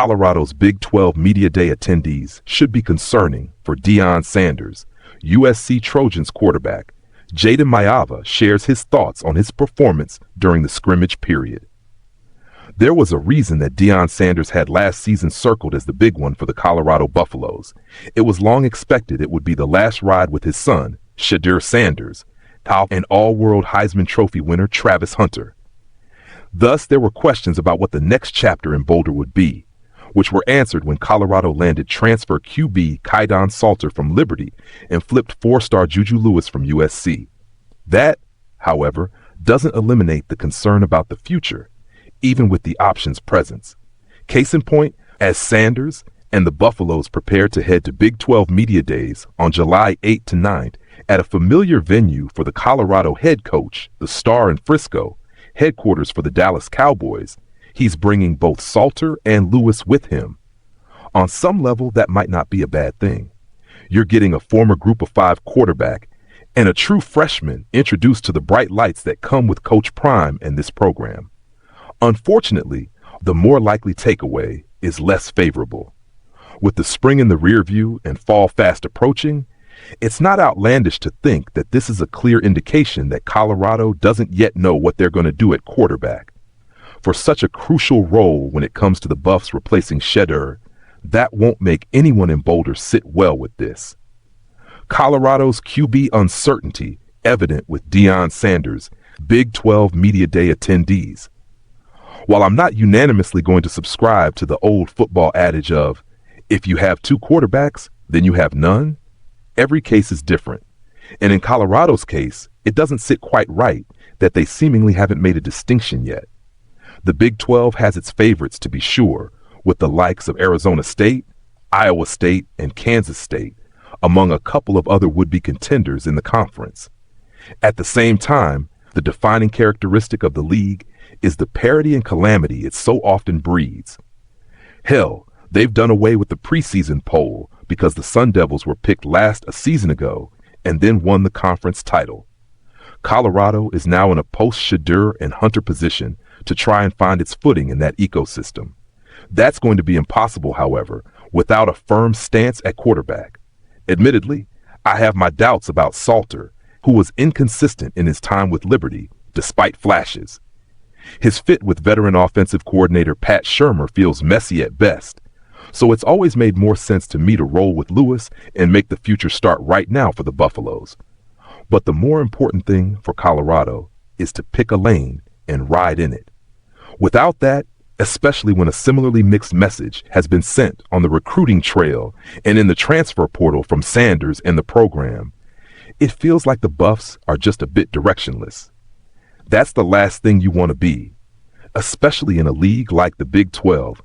Colorado's Big 12 Media Day attendees should be concerning for Deion Sanders, USC Trojans quarterback. Jaden Mayava shares his thoughts on his performance during the scrimmage period. There was a reason that Deion Sanders had last season circled as the big one for the Colorado Buffaloes. It was long expected it would be the last ride with his son, Deion Sanders, and all-world Heisman Trophy winner Travis Hunter. Thus, there were questions about what the next chapter in Boulder would be, which were answered when Colorado landed transfer QB Deion Sanders from Liberty and flipped four-star Juju Lewis from USC. That, however, doesn't eliminate the concern about the future, even with the options present. Case in point, as Sanders and the Buffaloes prepared to head to Big 12 Media Days on July 8 to 9 at a familiar venue for the Colorado head coach, the Star in Frisco, headquarters for the Dallas Cowboys, he's bringing both Salter and Lewis with him. On some level, that might not be a bad thing. You're getting a former Group of Five quarterback and a true freshman introduced to the bright lights that come with Coach Prime and this program. Unfortunately, the more likely takeaway is less favorable. With the spring in the rear view and fall fast approaching, it's not outlandish to think that this is a clear indication that Colorado doesn't yet know what they're going to do at quarterback. For such a crucial role when it comes to the Buffs replacing Shedeur, that won't make anyone in Boulder sit well with this. Colorado's QB uncertainty evident with Deion Sanders, Big 12 Media Day attendees. While I'm not unanimously going to subscribe to the old football adage of, if you have two quarterbacks, then you have none, every case is different. And in Colorado's case, it doesn't sit quite right that they seemingly haven't made a distinction yet. The Big 12 has its favorites, to be sure, with the likes of Arizona State, Iowa State, and Kansas State, among a couple of other would-be contenders in the conference. At the same time, the defining characteristic of the league is the parity and calamity it so often breeds. Hell, they've done away with the preseason poll because the Sun Devils were picked last a season ago and then won the conference title. Colorado is now in a post-Shedeur and Hunter position to try and find its footing in that ecosystem. That's going to be impossible, however, without a firm stance at quarterback. Admittedly, I have my doubts about Salter, who was inconsistent in his time with Liberty, despite flashes. His fit with veteran offensive coordinator Pat Shurmur feels messy at best, so it's always made more sense to me to roll with Lewis and make the future start right now for the Buffaloes. But the more important thing for Colorado is to pick a lane and ride in it. Without that, especially when a similarly mixed message has been sent on the recruiting trail and in the transfer portal from Sanders and the program, it feels like the Buffs are just a bit directionless. That's the last thing you want to be, especially in a league like the Big 12,